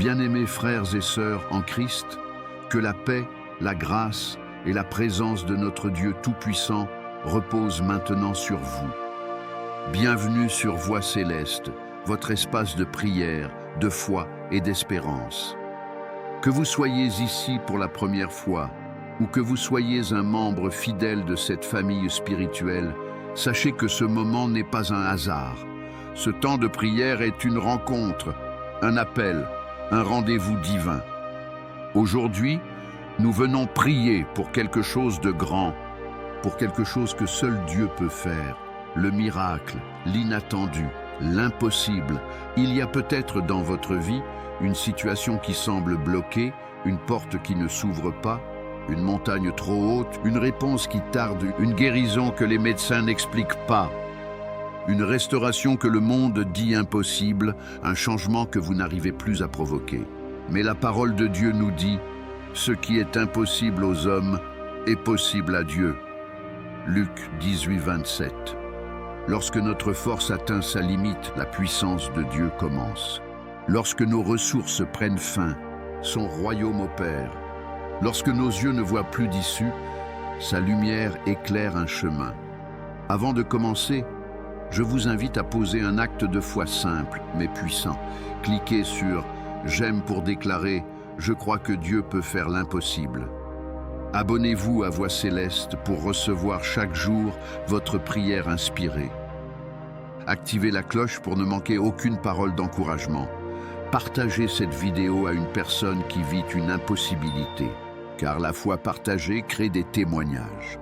Bien-aimés frères et sœurs en Christ, que la paix, la grâce et la présence de notre Dieu Tout-Puissant reposent maintenant sur vous. Bienvenue sur Voix Céleste, votre espace de prière, de foi et d'espérance. Que vous soyez ici pour la première fois, ou que vous soyez un membre fidèle de cette famille spirituelle, sachez que ce moment n'est pas un hasard. Ce temps de prière est une rencontre, un appel, un rendez-vous divin. Aujourd'hui, nous venons prier pour quelque chose de grand, pour quelque chose que seul Dieu peut faire, le miracle, l'inattendu, l'impossible. Il y a peut-être dans votre vie une situation qui semble bloquée, une porte qui ne s'ouvre pas, une montagne trop haute, une réponse qui tarde, une guérison que les médecins n'expliquent pas, une restauration que le monde dit impossible, un changement que vous n'arrivez plus à provoquer. Mais la parole de Dieu nous dit « Ce qui est impossible aux hommes est possible à Dieu ». Luc 18, 27. Lorsque notre force atteint sa limite, la puissance de Dieu commence. Lorsque nos ressources prennent fin, son royaume opère. Lorsque nos yeux ne voient plus d'issue, sa lumière éclaire un chemin. Avant de commencer, je vous invite à poser un acte de foi simple mais puissant. Cliquez sur « J'aime » pour déclarer « Je crois que Dieu peut faire l'impossible ». Abonnez-vous à Voix Céleste pour recevoir chaque jour votre prière inspirée. Activez la cloche pour ne manquer aucune parole d'encouragement. Partagez cette vidéo à une personne qui vit une impossibilité, car la foi partagée crée des témoignages.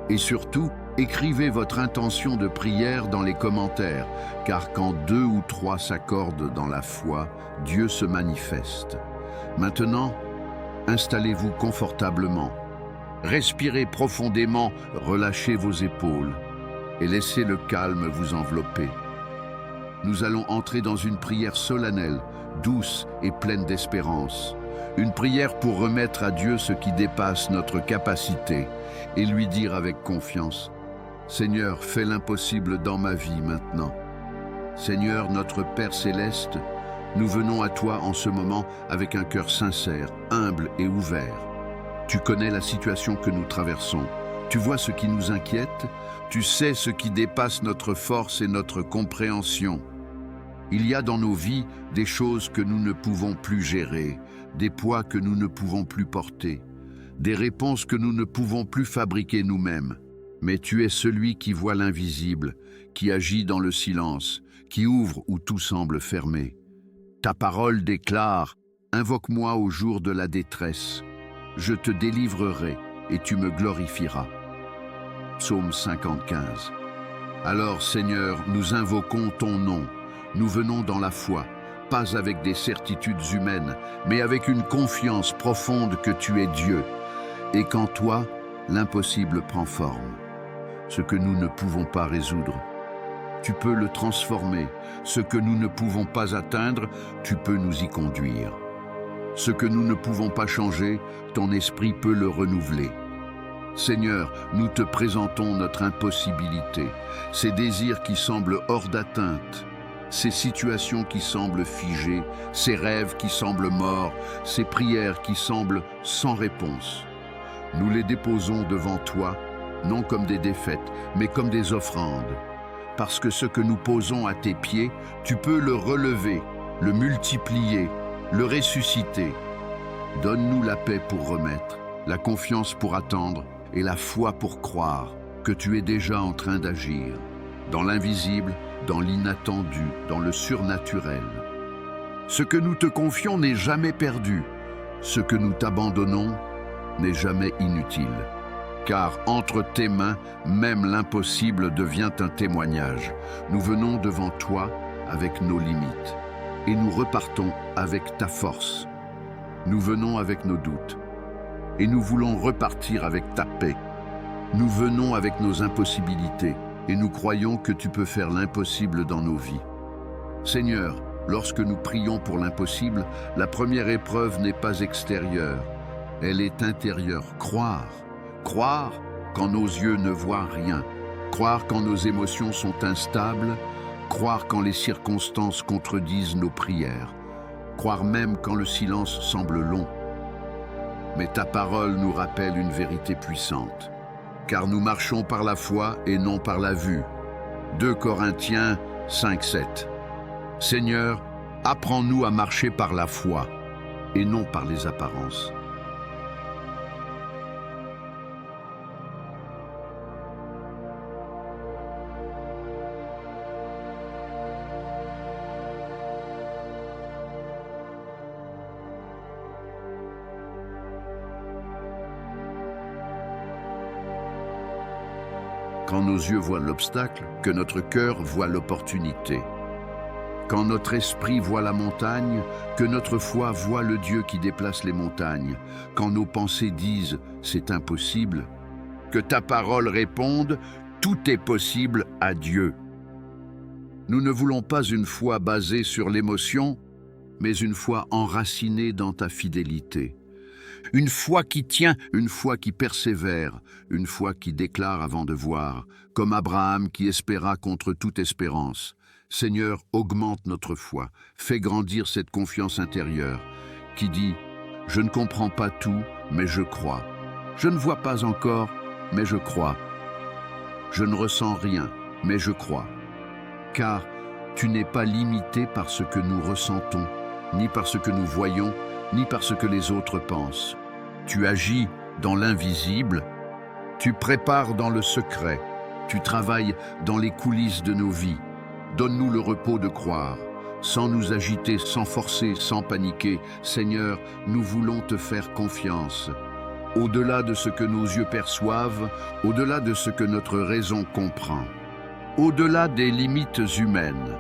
Et surtout, écrivez votre intention de prière dans les commentaires, car quand 2 ou 3 s'accordent dans la foi, Dieu se manifeste. Maintenant, installez-vous confortablement. Respirez profondément, relâchez vos épaules et laissez le calme vous envelopper. Nous allons entrer dans une prière solennelle, douce et pleine d'espérance. Une prière pour remettre à Dieu ce qui dépasse notre capacité et lui dire avec confiance « Seigneur, fais l'impossible dans ma vie maintenant. » Seigneur, notre Père Céleste, nous venons à toi en ce moment avec un cœur sincère, humble et ouvert. Tu connais la situation que nous traversons. Tu vois ce qui nous inquiète. Tu sais ce qui dépasse notre force et notre compréhension. Il y a dans nos vies des choses que nous ne pouvons plus gérer, des poids que nous ne pouvons plus porter, des réponses que nous ne pouvons plus fabriquer nous-mêmes. Mais tu es celui qui voit l'invisible, qui agit dans le silence, qui ouvre où tout semble fermé. Ta parole déclare « Invoque-moi au jour de la détresse. Je te délivrerai et tu me glorifieras. » Psaume 55. Alors, Seigneur, nous invoquons ton nom. Nous venons dans la foi, pas avec des certitudes humaines, mais avec une confiance profonde que tu es Dieu, et qu'en toi, l'impossible prend forme. Ce que nous ne pouvons pas résoudre, tu peux le transformer. Ce que nous ne pouvons pas atteindre, tu peux nous y conduire. Ce que nous ne pouvons pas changer, ton esprit peut le renouveler. Seigneur, nous te présentons notre impossibilité, ces désirs qui semblent hors d'atteinte, ces situations qui semblent figées, ces rêves qui semblent morts, ces prières qui semblent sans réponse. Nous les déposons devant toi, non comme des défaites, mais comme des offrandes. Parce que ce que nous posons à tes pieds, tu peux le relever, le multiplier, le ressusciter. Donne-nous la paix pour remettre, la confiance pour attendre et la foi pour croire que tu es déjà en train d'agir, dans l'invisible, dans l'inattendu, dans le surnaturel. Ce que nous te confions n'est jamais perdu. Ce que nous t'abandonnons n'est jamais inutile. Car entre tes mains, même l'impossible devient un témoignage. Nous venons devant toi avec nos limites et nous repartons avec ta force. Nous venons avec nos doutes et nous voulons repartir avec ta paix. Nous venons avec nos impossibilités et nous croyons que tu peux faire l'impossible dans nos vies. Seigneur, lorsque nous prions pour l'impossible, la première épreuve n'est pas extérieure, elle est intérieure. Croire quand nos yeux ne voient rien, croire quand nos émotions sont instables, croire quand les circonstances contredisent nos prières. croire même quand le silence semble long. Mais ta parole nous rappelle une vérité puissante, car nous marchons par la foi et non par la vue. 2 Corinthiens 5:7. Seigneur, apprends-nous à marcher par la foi et non par les apparences. Quand nos yeux voient l'obstacle, que notre cœur voit l'opportunité. Quand notre esprit voit la montagne, que notre foi voit le Dieu qui déplace les montagnes. Quand nos pensées disent « c'est impossible », que ta parole réponde « tout est possible à Dieu ». Nous ne voulons pas une foi basée sur l'émotion, mais une foi enracinée dans ta fidélité. Une foi qui tient, une foi qui persévère, une foi qui déclare avant de voir, comme Abraham qui espéra contre toute espérance. Seigneur, augmente notre foi, fais grandir cette confiance intérieure, qui dit « Je ne comprends pas tout, mais je crois. Je ne vois pas encore, mais je crois. Je ne ressens rien, mais je crois. Car tu n'es pas limité par ce que nous ressentons, ni par ce que nous voyons, ni par ce que les autres pensent. Tu agis dans l'invisible, tu prépares dans le secret, tu travailles dans les coulisses de nos vies. Donne-nous le repos de croire, sans nous agiter, sans forcer, sans paniquer. Seigneur, nous voulons te faire confiance. Au-delà de ce que nos yeux perçoivent, au-delà de ce que notre raison comprend, au-delà des limites humaines.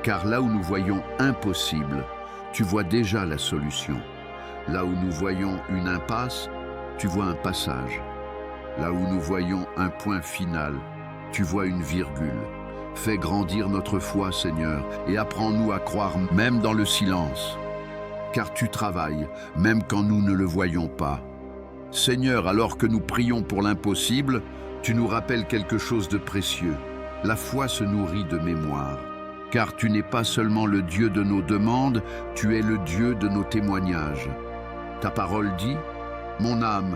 Car là où nous voyons impossible, tu vois déjà la solution. Là où nous voyons une impasse, tu vois un passage. Là où nous voyons un point final, tu vois une virgule. Fais grandir notre foi, Seigneur, et apprends-nous à croire même dans le silence. Car tu travailles, même quand nous ne le voyons pas. Seigneur, alors que nous prions pour l'impossible, tu nous rappelles quelque chose de précieux. La foi se nourrit de mémoire. Car tu n'es pas seulement le Dieu de nos demandes, tu es le Dieu de nos témoignages. Ta parole dit « Mon âme,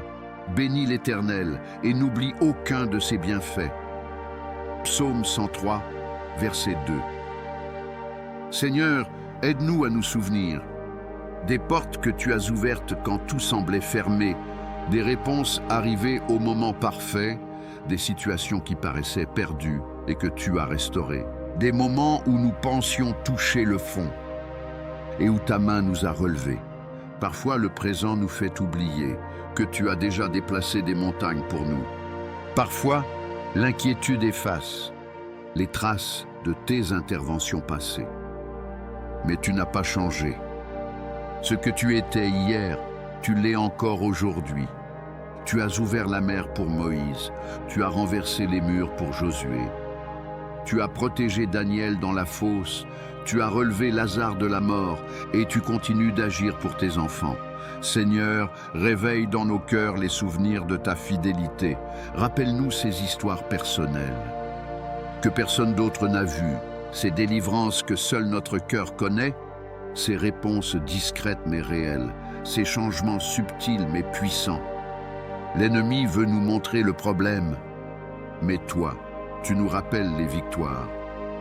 bénis l'Éternel et n'oublie aucun de ses bienfaits. » Psaume 103, verset 2. Seigneur, aide-nous à nous souvenir des portes que tu as ouvertes quand tout semblait fermé, des réponses arrivées au moment parfait, des situations qui paraissaient perdues et que tu as restaurées, des moments où nous pensions toucher le fond et où ta main nous a relevés. Parfois, le présent nous fait oublier que tu as déjà déplacé des montagnes pour nous. Parfois, l'inquiétude efface les traces de tes interventions passées. Mais tu n'as pas changé. Ce que tu étais hier, tu l'es encore aujourd'hui. Tu as ouvert la mer pour Moïse, tu as renversé les murs pour Josué. Tu as protégé Daniel dans la fosse, tu as relevé Lazare de la mort et tu continues d'agir pour tes enfants. Seigneur, réveille dans nos cœurs les souvenirs de ta fidélité. Rappelle-nous ces histoires personnelles que personne d'autre n'a vues, ces délivrances que seul notre cœur connaît, ces réponses discrètes mais réelles, ces changements subtils mais puissants. L'ennemi veut nous montrer le problème, mais toi, tu nous rappelles les victoires.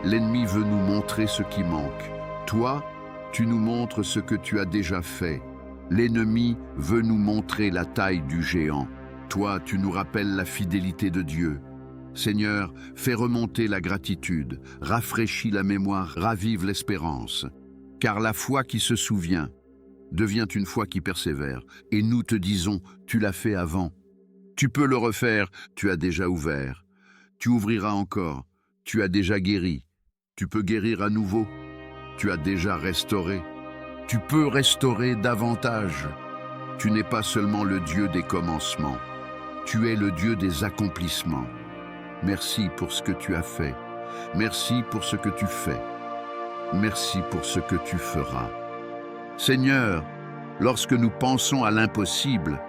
L'ennemi veut nous montrer ce qui manque. Toi, tu nous montres ce que tu as déjà fait. L'ennemi veut nous montrer la taille du géant. Toi, tu nous rappelles la fidélité de Dieu. Seigneur, fais remonter la gratitude, rafraîchis la mémoire, ravive l'espérance. Car la foi qui se souvient devient une foi qui persévère. Et nous te disons, tu l'as fait avant. Tu peux le refaire, tu as déjà ouvert. Tu ouvriras encore, tu as déjà guéri. Tu peux guérir à nouveau, tu as déjà restauré. Tu peux restaurer davantage. Tu n'es pas seulement le Dieu des commencements, tu es le Dieu des accomplissements. Merci pour ce que tu as fait. Merci pour ce que tu fais. Merci pour ce que tu feras. Seigneur, lorsque nous pensons à l'impossible,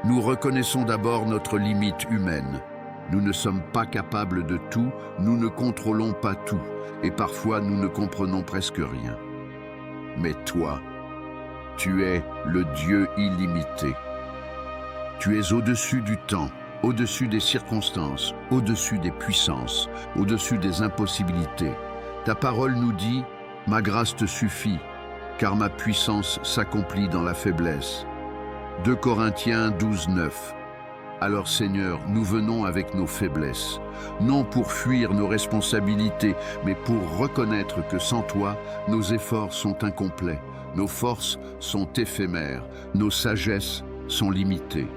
nous reconnaissons d'abord notre limite humaine. Nous ne sommes pas capables de tout, nous ne contrôlons pas tout, et parfois nous ne comprenons presque rien. Mais toi, Tu es le Dieu illimité. Tu es au-dessus du temps, au-dessus des circonstances, au-dessus des puissances, au-dessus des impossibilités. Ta parole nous dit, « Ma grâce te suffit, car ma puissance s'accomplit dans la faiblesse. » 2 Corinthiens 12, 9. Alors Seigneur, nous venons avec nos faiblesses, non pour fuir nos responsabilités, mais pour reconnaître que sans toi, nos efforts sont incomplets, nos forces sont éphémères, nos sagesses sont limitées.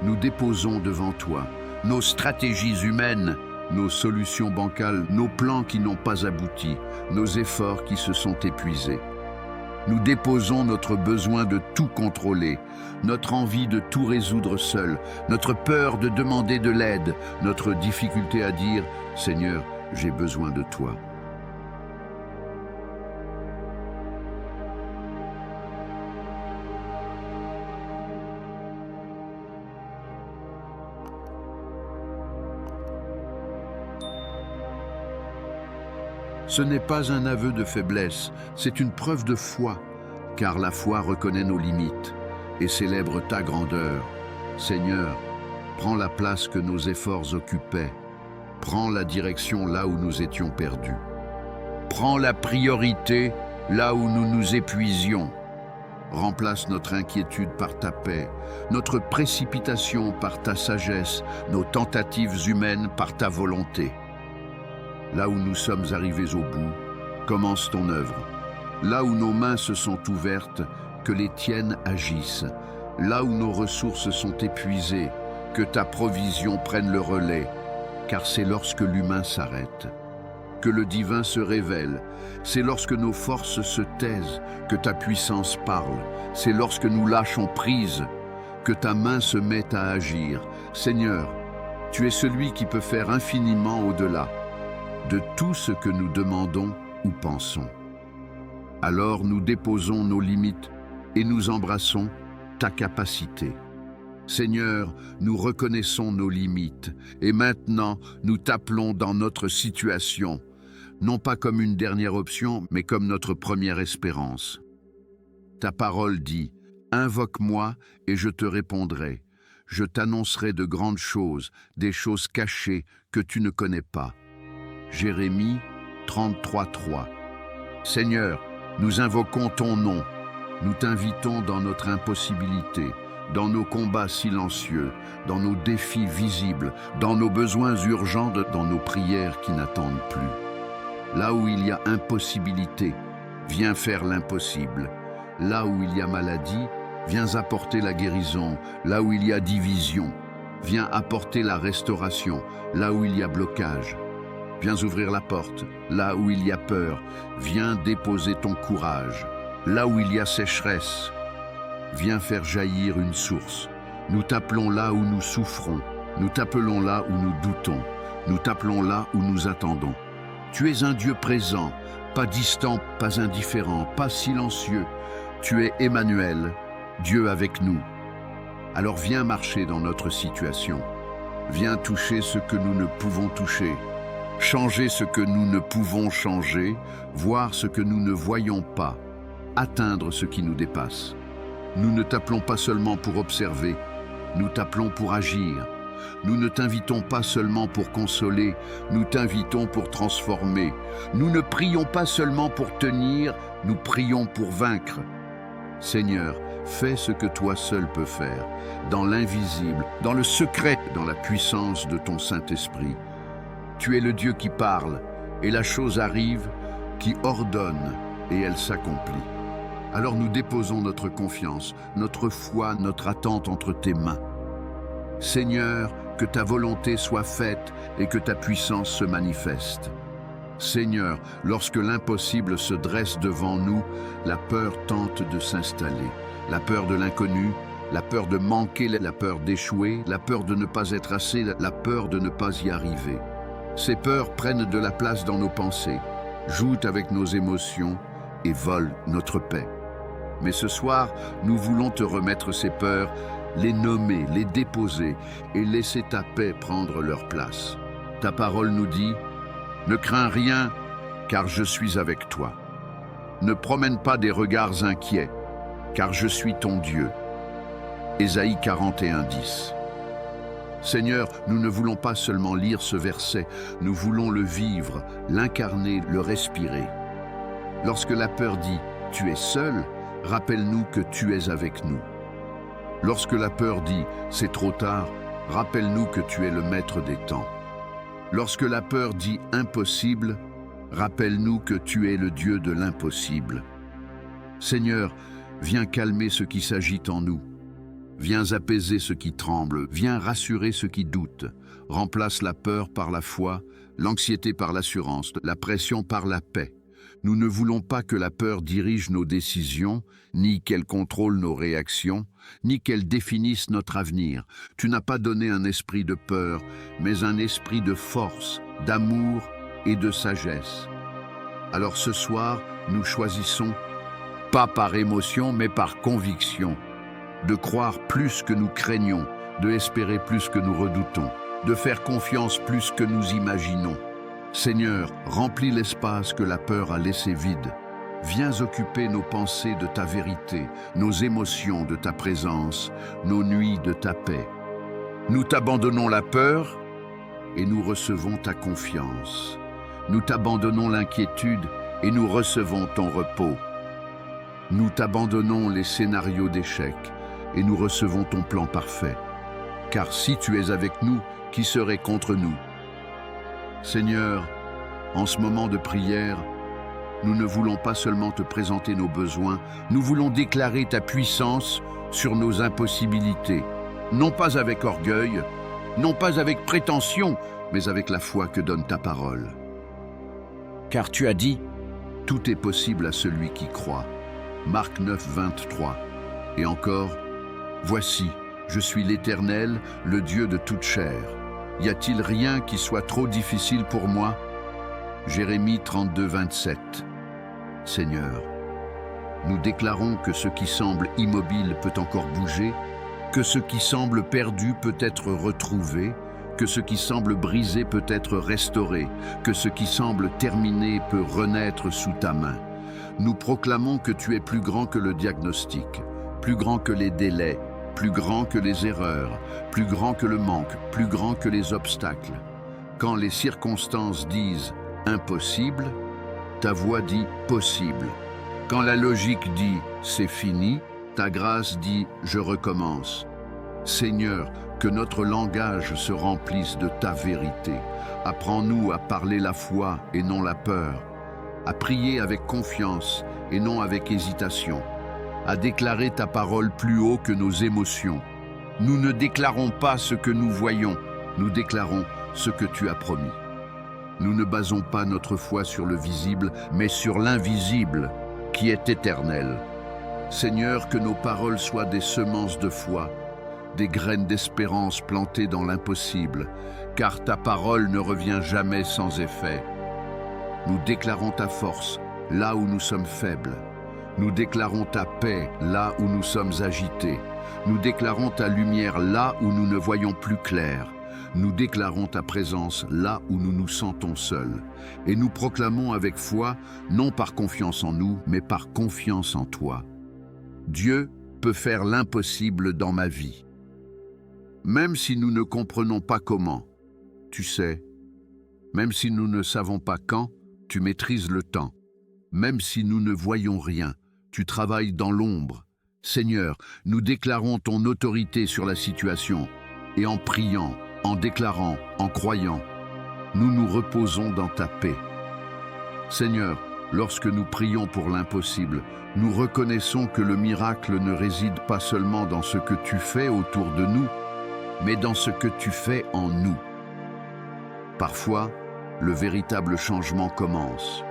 Nous déposons devant toi nos stratégies humaines, nos solutions bancales, nos plans qui n'ont pas abouti, nos efforts qui se sont épuisés. Nous déposons notre besoin de tout contrôler, notre envie de tout résoudre seul, notre peur de demander de l'aide, notre difficulté à dire « Seigneur, j'ai besoin de toi ». Ce n'est pas un aveu de faiblesse, c'est une preuve de foi, car la foi reconnaît nos limites et célèbre ta grandeur. Seigneur, prends la place que nos efforts occupaient, prends la direction là où nous étions perdus. Prends la priorité là où nous nous épuisions. Remplace notre inquiétude par ta paix, notre précipitation par ta sagesse, nos tentatives humaines par ta volonté. Là où nous sommes arrivés au bout, commence ton œuvre. Là où nos mains se sont ouvertes, que les tiennes agissent. Là où nos ressources sont épuisées, que ta provision prenne le relais, car c'est lorsque l'humain s'arrête que le divin se révèle. C'est lorsque nos forces se taisent que ta puissance parle. C'est lorsque nous lâchons prise que ta main se met à agir. Seigneur, tu es celui qui peut faire infiniment au-delà de tout ce que nous demandons ou pensons. Alors nous déposons nos limites et nous embrassons ta capacité. Seigneur, nous reconnaissons nos limites et maintenant nous t'appelons dans notre situation, non pas comme une dernière option, mais comme notre première espérance. Ta parole dit, « Invoque-moi et je te répondrai. Je t'annoncerai de grandes choses, des choses cachées que tu ne connais pas. » Jérémie 33:3. Seigneur, nous invoquons ton nom. Nous t'invitons dans notre impossibilité, dans nos combats silencieux, dans nos défis visibles, dans nos besoins urgents, dans nos prières qui n'attendent plus. Là où il y a impossibilité, viens faire l'impossible. Là où il y a maladie, viens apporter la guérison. Là où il y a division, viens apporter la restauration. Là où il y a blocage, viens ouvrir la porte. Là où il y a peur, viens déposer ton courage. Là où il y a sécheresse, viens faire jaillir une source. Nous t'appelons là où nous souffrons. Nous t'appelons là où nous doutons. Nous t'appelons là où nous attendons. Tu es un Dieu présent, pas distant, pas indifférent, pas silencieux. Tu es Emmanuel, Dieu avec nous. Alors viens marcher dans notre situation. Viens toucher ce que nous ne pouvons toucher. Changer ce que nous ne pouvons changer. Voir ce que nous ne voyons pas. Atteindre ce qui nous dépasse. Nous ne t'appelons pas seulement pour observer, nous t'appelons pour agir. Nous ne t'invitons pas seulement pour consoler, nous t'invitons pour transformer. Nous ne prions pas seulement pour tenir, nous prions pour vaincre. Seigneur, fais ce que toi seul peux faire, dans l'invisible, dans le secret, dans la puissance de ton Saint-Esprit. Tu es le Dieu qui parle, et la chose arrive, qui ordonne, et elle s'accomplit. Alors nous déposons notre confiance, notre foi, notre attente entre tes mains. Seigneur, que ta volonté soit faite et que ta puissance se manifeste. Seigneur, lorsque l'impossible se dresse devant nous, la peur tente de s'installer. La peur de l'inconnu, la peur de manquer, la peur d'échouer, la peur de ne pas être assez, la peur de ne pas y arriver. Ces peurs prennent de la place dans nos pensées, jouent avec nos émotions et volent notre paix. Mais ce soir, nous voulons te remettre ces peurs, les nommer, les déposer et laisser ta paix prendre leur place. Ta parole nous dit, « Ne crains rien, car je suis avec toi. Ne promène pas des regards inquiets. car je suis ton Dieu. Ésaïe 41:10. Seigneur, nous ne voulons pas seulement lire ce verset, nous voulons le vivre, l'incarner, le respirer. Lorsque la peur dit « tu es seul », rappelle-nous que tu es avec nous. Lorsque la peur dit « c'est trop tard », rappelle-nous que tu es le maître des temps. Lorsque la peur dit « impossible », rappelle-nous que tu es le Dieu de l'impossible. Seigneur, viens calmer ce qui s'agite en nous. Viens apaiser ce qui tremble, viens rassurer ce qui doute. Remplace la peur par la foi, l'anxiété par l'assurance, la pression par la paix. Nous ne voulons pas que la peur dirige nos décisions, ni qu'elle contrôle nos réactions, ni qu'elle définisse notre avenir. Tu n'as pas donné un esprit de peur, mais un esprit de force, d'amour et de sagesse. Alors ce soir, nous choisissons, pas par émotion, mais par conviction, de croire plus que nous craignons, de espérer plus que nous redoutons, de faire confiance plus que nous imaginons. Seigneur, remplis l'espace que la peur a laissé vide. Viens occuper nos pensées de ta vérité, nos émotions de ta présence, nos nuits de ta paix. Nous t'abandonnons la peur et nous recevons ta confiance. Nous t'abandonnons l'inquiétude et nous recevons ton repos. Nous t'abandonnons les scénarios d'échec et nous recevons ton plan parfait. Car si tu es avec nous, qui serait contre nous? Seigneur, en ce moment de prière, nous ne voulons pas seulement te présenter nos besoins, nous voulons déclarer ta puissance sur nos impossibilités, non pas avec orgueil, non pas avec prétention, mais avec la foi que donne ta parole. Car tu as dit, tout est possible à celui qui croit. Marc 9:23. Et encore, voici, je suis l'Éternel, le Dieu de toute chair. Y a-t-il rien qui soit trop difficile pour moi? Jérémie 32:27. Seigneur, nous déclarons que ce qui semble immobile peut encore bouger, que ce qui semble perdu peut être retrouvé, que ce qui semble brisé peut être restauré, que ce qui semble terminé peut renaître sous ta main. Nous proclamons que tu es plus grand que le diagnostic, plus grand que les délais, plus grand que les erreurs, plus grand que le manque, plus grand que les obstacles. Quand les circonstances disent « impossible », ta voix dit « possible ». Quand la logique dit « c'est fini », ta grâce dit « je recommence ». Seigneur, que notre langage se remplisse de ta vérité. Apprends-nous à parler la foi et non la peur, à prier avec confiance et non avec hésitation, à déclarer ta parole plus haut que nos émotions. Nous ne déclarons pas ce que nous voyons, nous déclarons ce que tu as promis. Nous ne basons pas notre foi sur le visible, mais sur l'invisible, qui est éternel. Seigneur, que nos paroles soient des semences de foi, des graines d'espérance plantées dans l'impossible, car ta parole ne revient jamais sans effet. Nous déclarons ta force là où nous sommes faibles. Nous déclarons ta paix là où nous sommes agités. Nous déclarons ta lumière là où nous ne voyons plus clair. Nous déclarons ta présence là où nous nous sentons seuls. Et nous proclamons avec foi, non par confiance en nous, mais par confiance en toi. Dieu peut faire l'impossible dans ma vie. Même si nous ne comprenons pas comment, tu sais. Même si nous ne savons pas quand, tu maîtrises le temps. Même si nous ne voyons rien, tu travailles dans l'ombre. Seigneur, nous déclarons ton autorité sur la situation. Et en priant, en déclarant, en croyant, nous nous reposons dans ta paix. Seigneur, lorsque nous prions pour l'impossible, nous reconnaissons que le miracle ne réside pas seulement dans ce que tu fais autour de nous, mais dans ce que tu fais en nous. Parfois, le véritable changement commence.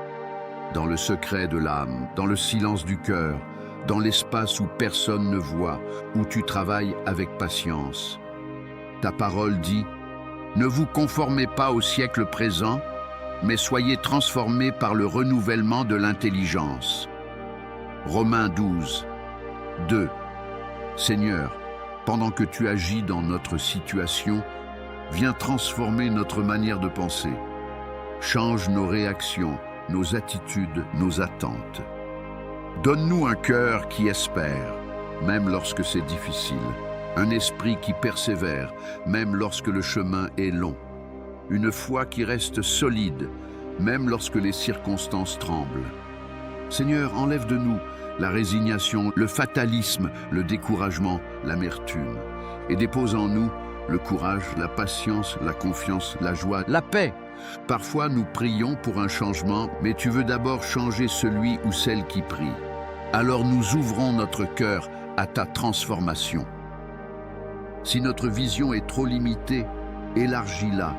Dans le secret de l'âme, dans le silence du cœur, dans l'espace où personne ne voit, où tu travailles avec patience. Ta parole dit, « Ne vous conformez pas au siècle présent, mais soyez transformés par le renouvellement de l'intelligence. » Romains 12, 2. Seigneur, pendant que tu agis dans notre situation, viens transformer notre manière de penser. Change nos réactions, nos attitudes, nos attentes. Donne-nous un cœur qui espère, même lorsque c'est difficile. Un esprit qui persévère, même lorsque le chemin est long. Une foi qui reste solide, même lorsque les circonstances tremblent. Seigneur, enlève de nous la résignation, le fatalisme, le découragement, l'amertume, et dépose en nous le courage, la patience, la confiance, la joie, la paix. Parfois, nous prions pour un changement, mais tu veux d'abord changer celui ou celle qui prie. Alors nous ouvrons notre cœur à ta transformation. Si notre vision est trop limitée, élargis-la.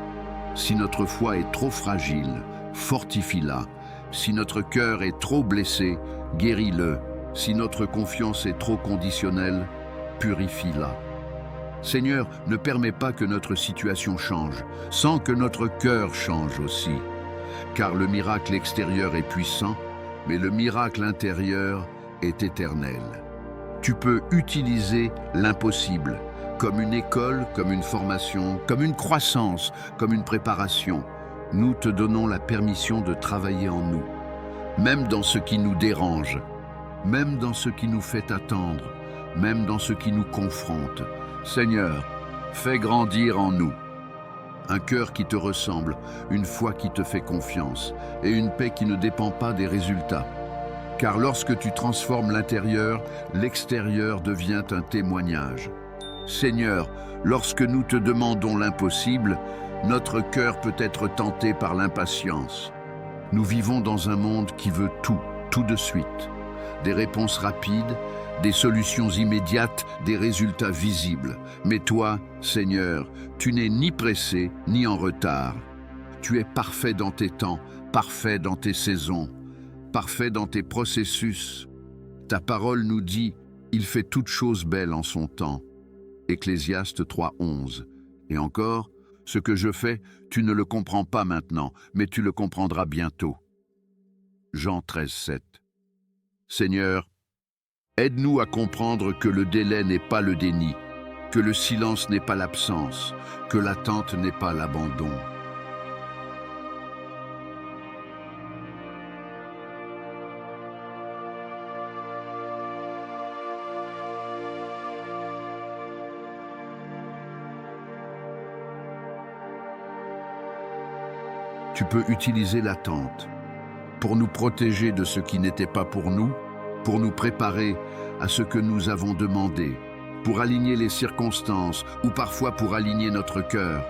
Si notre foi est trop fragile, fortifie-la. Si notre cœur est trop blessé, guéris-le. Si notre confiance est trop conditionnelle, purifie-la. Seigneur, ne permets pas que notre situation change, sans que notre cœur change aussi. Car le miracle extérieur est puissant, mais le miracle intérieur est éternel. Tu peux utiliser l'impossible, comme une école, comme une formation, comme une croissance, comme une préparation. Nous te donnons la permission de travailler en nous, même dans ce qui nous dérange, même dans ce qui nous fait attendre, même dans ce qui nous confronte. Seigneur, fais grandir en nous un cœur qui te ressemble, une foi qui te fait confiance et une paix qui ne dépend pas des résultats. Car lorsque tu transformes l'intérieur, l'extérieur devient un témoignage. Seigneur, lorsque nous te demandons l'impossible, notre cœur peut être tenté par l'impatience. Nous vivons dans un monde qui veut tout de suite. Des réponses rapides, des solutions immédiates, des résultats visibles. Mais toi, Seigneur, tu n'es ni pressé ni en retard. Tu es parfait dans tes temps, parfait dans tes saisons, parfait dans tes processus. Ta parole nous dit « Il fait toutes choses belles en son temps ». Ecclésiaste 3:11. Et encore, ce que je fais, tu ne le comprends pas maintenant, mais tu le comprendras bientôt. Jean 13:7. Seigneur, aide-nous à comprendre que le délai n'est pas le déni, que le silence n'est pas l'absence, que l'attente n'est pas l'abandon. Tu peux utiliser l'attente pour nous protéger de ce qui n'était pas pour nous, pour nous préparer à ce que nous avons demandé, pour aligner les circonstances ou parfois pour aligner notre cœur.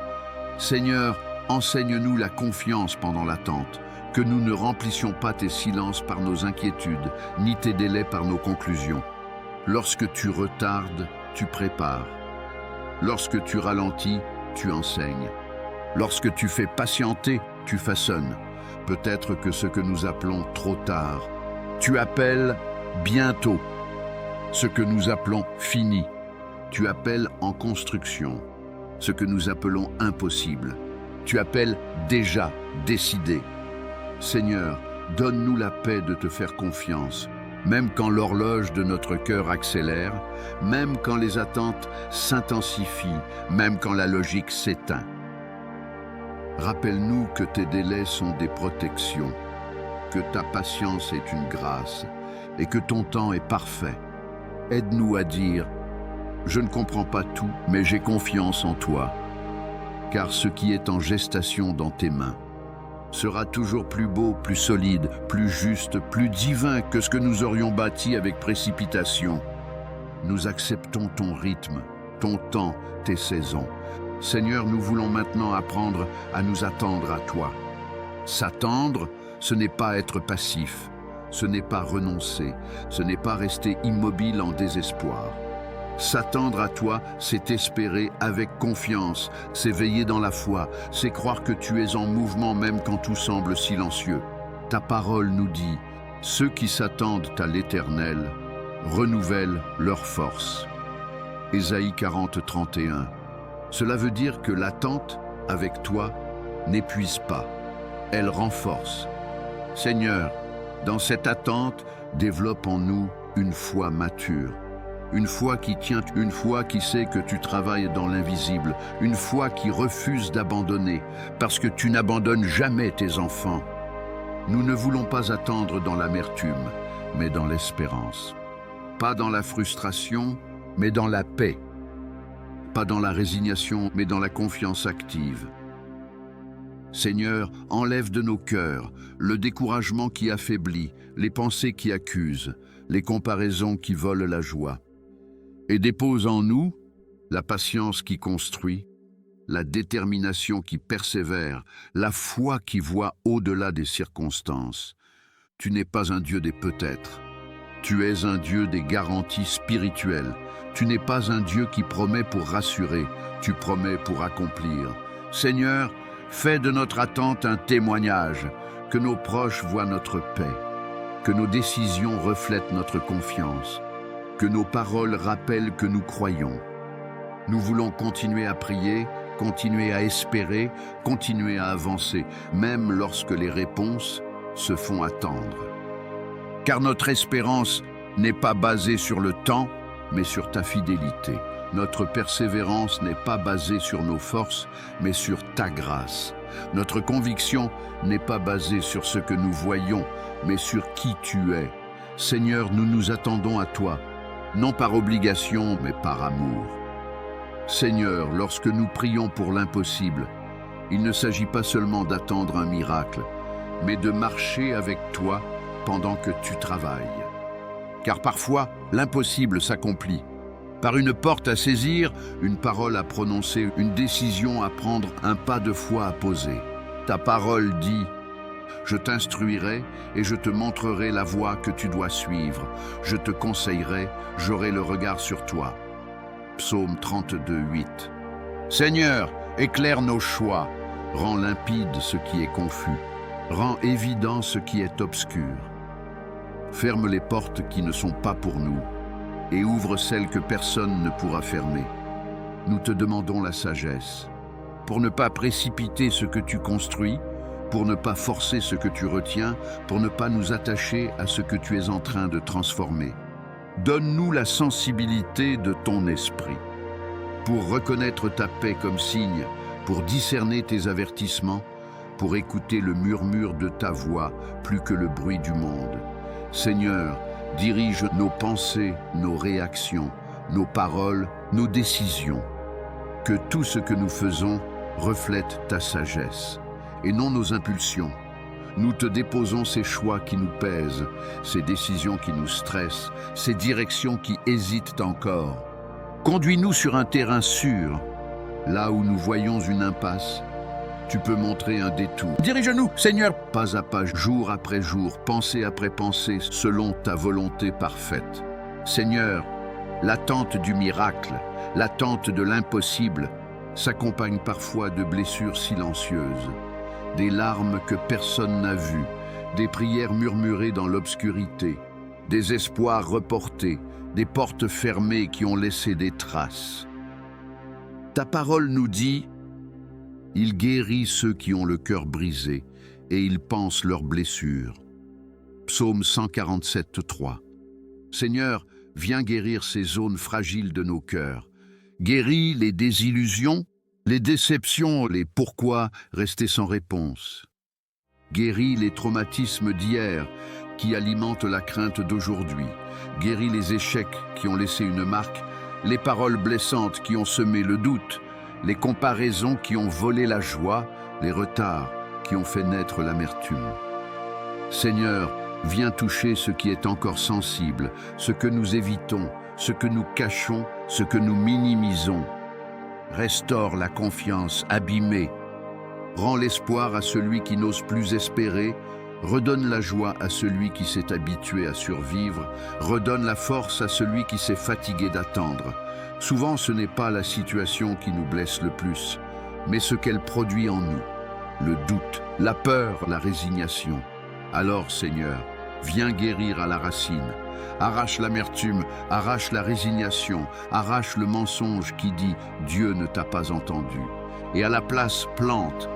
Seigneur, enseigne-nous la confiance pendant l'attente, que nous ne remplissions pas tes silences par nos inquiétudes, ni tes délais par nos conclusions. Lorsque tu retardes, tu prépares. Lorsque tu ralentis, tu enseignes. Lorsque tu fais patienter, tu façonnes. Peut-être que ce que nous appelons trop tard, tu appelles bientôt. Ce que nous appelons fini, tu appelles en construction. Ce que nous appelons impossible, tu appelles déjà décidé. Seigneur, donne-nous la paix de te faire confiance, même quand l'horloge de notre cœur accélère, même quand les attentes s'intensifient, même quand la logique s'éteint. Rappelle-nous que tes délais sont des protections, que ta patience est une grâce et que ton temps est parfait. Aide-nous à dire « Je ne comprends pas tout, mais j'ai confiance en toi », car ce qui est en gestation dans tes mains sera toujours plus beau, plus solide, plus juste, plus divin que ce que nous aurions bâti avec précipitation. Nous acceptons ton rythme, ton temps, tes saisons. Seigneur, nous voulons maintenant apprendre à nous attendre à toi. S'attendre, ce n'est pas être passif, ce n'est pas renoncer, ce n'est pas rester immobile en désespoir. S'attendre à toi, c'est espérer avec confiance, c'est veiller dans la foi, c'est croire que tu es en mouvement même quand tout semble silencieux. Ta parole nous dit, ceux qui s'attendent à l'Éternel renouvellent leur force. Ésaïe 40:31. Cela veut dire que l'attente, avec toi, n'épuise pas, elle renforce. Seigneur, dans cette attente, développe en nous une foi mature, une foi qui tient, une foi qui sait que tu travailles dans l'invisible, une foi qui refuse d'abandonner, parce que tu n'abandonnes jamais tes enfants. Nous ne voulons pas attendre dans l'amertume, mais dans l'espérance. Pas dans la frustration, mais dans la paix. Pas dans la résignation, mais dans la confiance active. Seigneur, enlève de nos cœurs le découragement qui affaiblit, les pensées qui accusent, les comparaisons qui volent la joie. Et dépose en nous la patience qui construit, la détermination qui persévère, la foi qui voit au-delà des circonstances. Tu n'es pas un Dieu des peut-être. Tu es un Dieu des garanties spirituelles. Tu n'es pas un Dieu qui promet pour rassurer, tu promets pour accomplir. Seigneur, fais de notre attente un témoignage, que nos proches voient notre paix, que nos décisions reflètent notre confiance, que nos paroles rappellent que nous croyons. Nous voulons continuer à prier, continuer à espérer, continuer à avancer, même lorsque les réponses se font attendre. Car notre espérance n'est pas basée sur le temps, mais sur ta fidélité. Notre persévérance n'est pas basée sur nos forces, mais sur ta grâce. Notre conviction n'est pas basée sur ce que nous voyons, mais sur qui tu es. Seigneur, nous nous attendons à toi, non par obligation, mais par amour. Seigneur, lorsque nous prions pour l'impossible, il ne s'agit pas seulement d'attendre un miracle, mais de marcher avec toi pendant que tu travailles. Car parfois, l'impossible s'accomplit. Par une porte à saisir, une parole à prononcer, une décision à prendre, un pas de foi à poser. Ta parole dit « Je t'instruirai et je te montrerai la voie que tu dois suivre. Je te conseillerai, j'aurai le regard sur toi. » Psaume 32, 8. Seigneur, éclaire nos choix, rends limpide ce qui est confus, rends évident ce qui est obscur. Ferme les portes qui ne sont pas pour nous et ouvre celles que personne ne pourra fermer. Nous te demandons la sagesse, pour ne pas précipiter ce que tu construis, pour ne pas forcer ce que tu retiens, pour ne pas nous attacher à ce que tu es en train de transformer. Donne-nous la sensibilité de ton esprit, pour reconnaître ta paix comme signe, pour discerner tes avertissements, pour écouter le murmure de ta voix plus que le bruit du monde. Seigneur, dirige nos pensées, nos réactions, nos paroles, nos décisions. Que tout ce que nous faisons reflète ta sagesse, et non nos impulsions. Nous te déposons ces choix qui nous pèsent, ces décisions qui nous stressent, ces directions qui hésitent encore. Conduis-nous sur un terrain sûr, là où nous voyons une impasse. Tu peux montrer un détour. Dirige-nous, Seigneur, pas à pas, jour après jour, pensée après pensée, selon ta volonté parfaite. Seigneur, l'attente du miracle, l'attente de l'impossible, s'accompagne parfois de blessures silencieuses, des larmes que personne n'a vues, des prières murmurées dans l'obscurité, des espoirs reportés, des portes fermées qui ont laissé des traces. Ta parole nous dit: il guérit ceux qui ont le cœur brisé et il pense leurs blessures. Psaume 147, 3. Seigneur, viens guérir ces zones fragiles de nos cœurs. Guéris les désillusions, les déceptions, les pourquoi restés sans réponse. Guéris les traumatismes d'hier qui alimentent la crainte d'aujourd'hui. Guéris les échecs qui ont laissé une marque, les paroles blessantes qui ont semé le doute, les comparaisons qui ont volé la joie, les retards qui ont fait naître l'amertume. Seigneur, viens toucher ce qui est encore sensible, ce que nous évitons, ce que nous cachons, ce que nous minimisons. Restaure la confiance abîmée. Rends l'espoir à celui qui n'ose plus espérer. Redonne la joie à celui qui s'est habitué à survivre. Redonne la force à celui qui s'est fatigué d'attendre. Souvent, ce n'est pas la situation qui nous blesse le plus, mais ce qu'elle produit en nous. Le doute, la peur, la résignation. Alors, Seigneur, viens guérir à la racine. Arrache l'amertume, arrache la résignation, arrache le mensonge qui dit « Dieu ne t'a pas entendu ». Et à la place, plante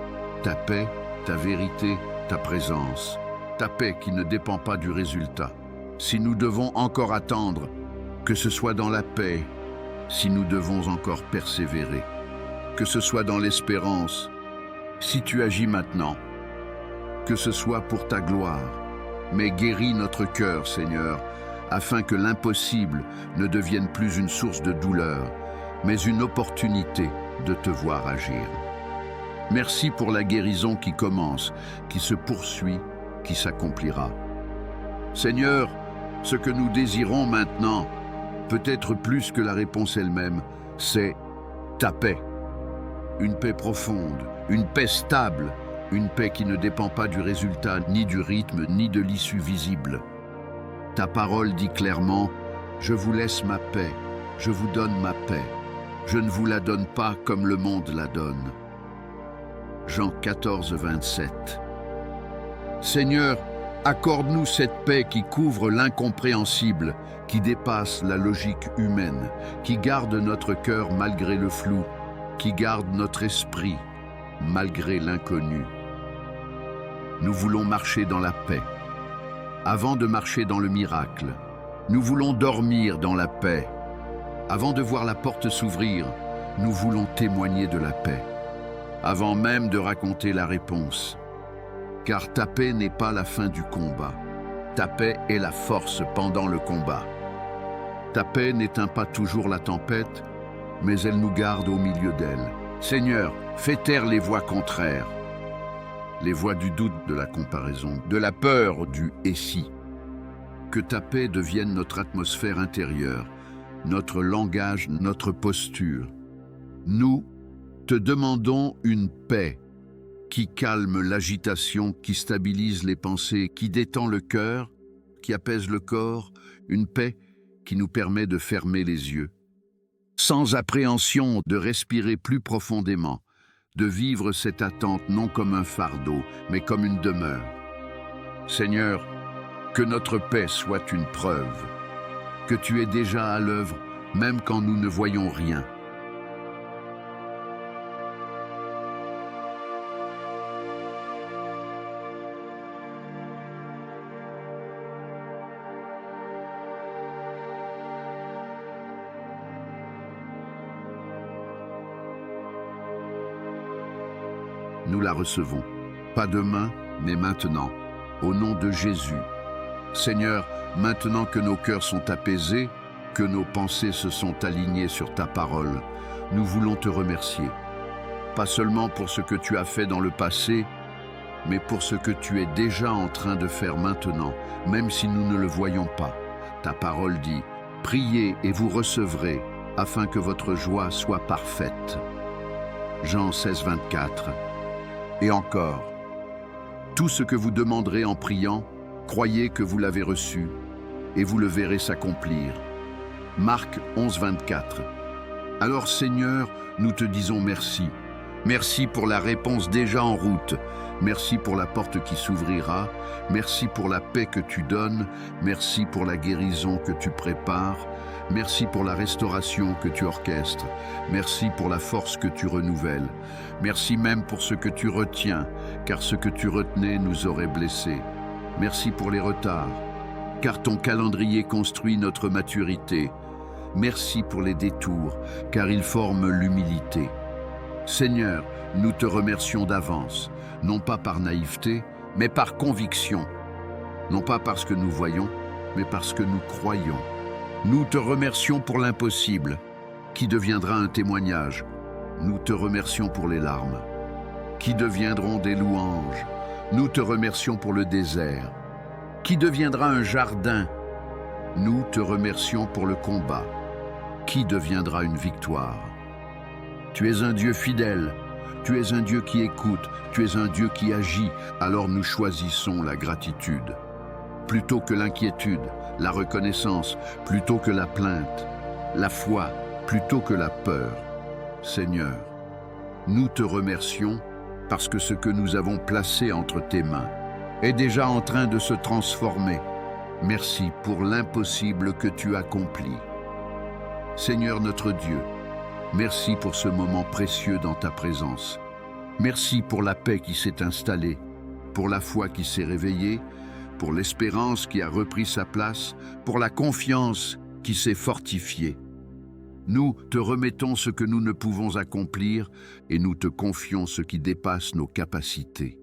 ta paix, ta vérité, ta présence. Ta paix qui ne dépend pas du résultat. Si nous devons encore attendre, que ce soit dans la paix, si nous devons encore persévérer, que ce soit dans l'espérance, si tu agis maintenant, que ce soit pour ta gloire, mais guéris notre cœur, Seigneur, afin que l'impossible ne devienne plus une source de douleur, mais une opportunité de te voir agir. Merci pour la guérison qui commence, qui se poursuit, qui s'accomplira. Seigneur, ce que nous désirons maintenant, peut-être plus que la réponse elle-même, c'est ta paix. Une paix profonde, une paix stable, une paix qui ne dépend pas du résultat, ni du rythme, ni de l'issue visible. Ta parole dit clairement, « Je vous laisse ma paix, je vous donne ma paix. Je ne vous la donne pas comme le monde la donne. » Jean 14, 27. Seigneur, accorde-nous cette paix qui couvre l'incompréhensible, qui dépasse la logique humaine, qui garde notre cœur malgré le flou, qui garde notre esprit malgré l'inconnu. Nous voulons marcher dans la paix. Avant de marcher dans le miracle, nous voulons dormir dans la paix. Avant de voir la porte s'ouvrir, nous voulons témoigner de la paix. Avant même de raconter la réponse. Car ta paix n'est pas la fin du combat. Ta paix est la force pendant le combat. Ta paix n'éteint pas toujours la tempête, mais elle nous garde au milieu d'elle. Seigneur, fais taire les voix contraires, les voix du doute, de la comparaison, de la peur, du « et si ». Que ta paix devienne notre atmosphère intérieure, notre langage, notre posture. Nous te demandons une paix qui calme l'agitation, qui stabilise les pensées, qui détend le cœur, qui apaise le corps, une paix qui nous permet de fermer les yeux. Sans appréhension, de respirer plus profondément, de vivre cette attente non comme un fardeau, mais comme une demeure. Seigneur, que notre paix soit une preuve, que tu es déjà à l'œuvre, même quand nous ne voyons rien. Nous la recevons, pas demain, mais maintenant, au nom de Jésus. Seigneur, maintenant que nos cœurs sont apaisés, que nos pensées se sont alignées sur ta parole, nous voulons te remercier. Pas seulement pour ce que tu as fait dans le passé, mais pour ce que tu es déjà en train de faire maintenant, même si nous ne le voyons pas. Ta parole dit, « Priez et vous recevrez, afin que votre joie soit parfaite. » Jean 16, 24. Et encore, tout ce que vous demanderez en priant, croyez que vous l'avez reçu, et vous le verrez s'accomplir. Marc 11, 24. Alors Seigneur, nous te disons merci. Merci pour la réponse déjà en route. Merci pour la porte qui s'ouvrira. Merci pour la paix que tu donnes. Merci pour la guérison que tu prépares. Merci pour la restauration que tu orchestres. Merci pour la force que tu renouvelles. Merci même pour ce que tu retiens, car ce que tu retenais nous aurait blessés. Merci pour les retards, car ton calendrier construit notre maturité. Merci pour les détours, car ils forment l'humilité. Seigneur, nous te remercions d'avance, non pas par naïveté, mais par conviction. Non pas parce que nous voyons, mais parce que nous croyons. Nous te remercions pour l'impossible, qui deviendra un témoignage. Nous te remercions pour les larmes, qui deviendront des louanges. Nous te remercions pour le désert, qui deviendra un jardin. Nous te remercions pour le combat, qui deviendra une victoire. Tu es un Dieu fidèle, tu es un Dieu qui écoute, tu es un Dieu qui agit, alors nous choisissons la gratitude. Plutôt que l'inquiétude, la reconnaissance, plutôt que la plainte, la foi, plutôt que la peur. Seigneur, nous te remercions parce que ce que nous avons placé entre tes mains est déjà en train de se transformer. Merci pour l'impossible que tu accomplis. Seigneur notre Dieu, merci pour ce moment précieux dans ta présence. Merci pour la paix qui s'est installée, pour la foi qui s'est réveillée, pour l'espérance qui a repris sa place, pour la confiance qui s'est fortifiée. Nous te remettons ce que nous ne pouvons accomplir et nous te confions ce qui dépasse nos capacités.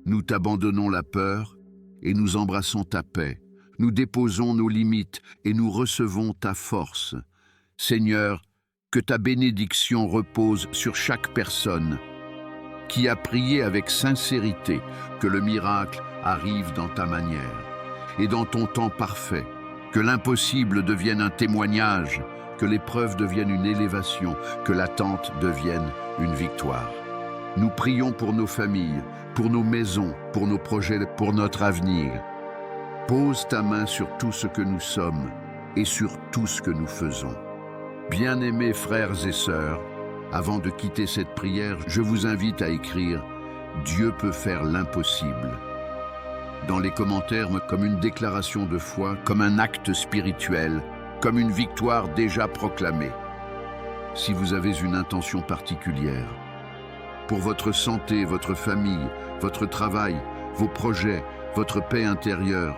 Nous t'abandonnons la peur et nous embrassons ta paix. Nous déposons nos limites et nous recevons ta force. Seigneur, que ta bénédiction repose sur chaque personne qui a prié avec sincérité, que le miracle arrive dans ta manière et dans ton temps parfait, que l'impossible devienne un témoignage, que l'épreuve devienne une élévation, que l'attente devienne une victoire. Nous prions pour nos familles, pour nos maisons, pour nos projets, pour notre avenir. Pose ta main sur tout ce que nous sommes et sur tout ce que nous faisons. Bien-aimés frères et sœurs, avant de quitter cette prière, je vous invite à écrire « Dieu peut faire l'impossible » dans les commentaires comme une déclaration de foi, comme un acte spirituel, comme une victoire déjà proclamée. Si vous avez une intention particulière, pour votre santé, votre famille, votre travail, vos projets, votre paix intérieure,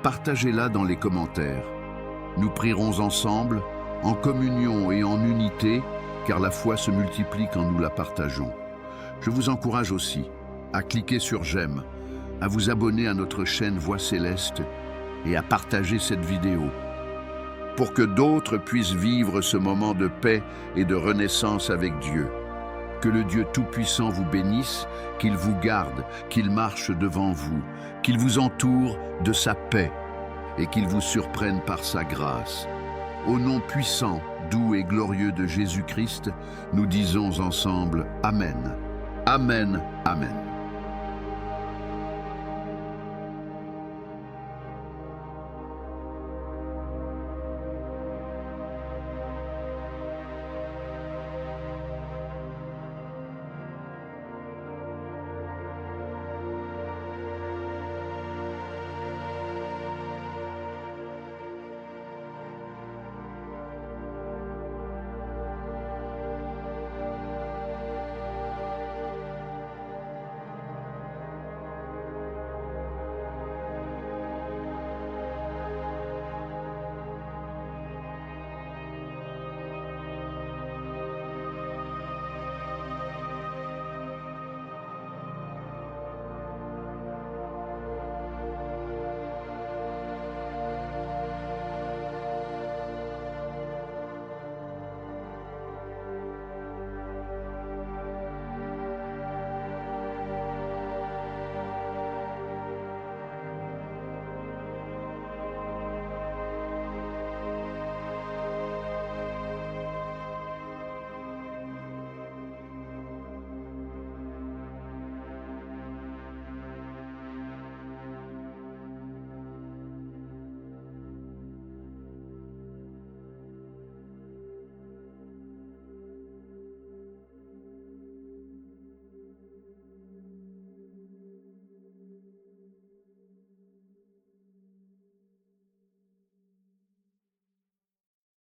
partagez-la dans les commentaires. Nous prierons ensemble, en communion et en unité, car la foi se multiplie quand nous la partageons. Je vous encourage aussi à cliquer sur j'aime, à vous abonner à notre chaîne Voix Céleste et à partager cette vidéo pour que d'autres puissent vivre ce moment de paix et de renaissance avec Dieu. Que le Dieu Tout-Puissant vous bénisse, qu'il vous garde, qu'il marche devant vous, qu'il vous entoure de sa paix et qu'il vous surprenne par sa grâce. Au nom puissant, doux et glorieux de Jésus-Christ, nous disons ensemble Amen. Amen. Amen.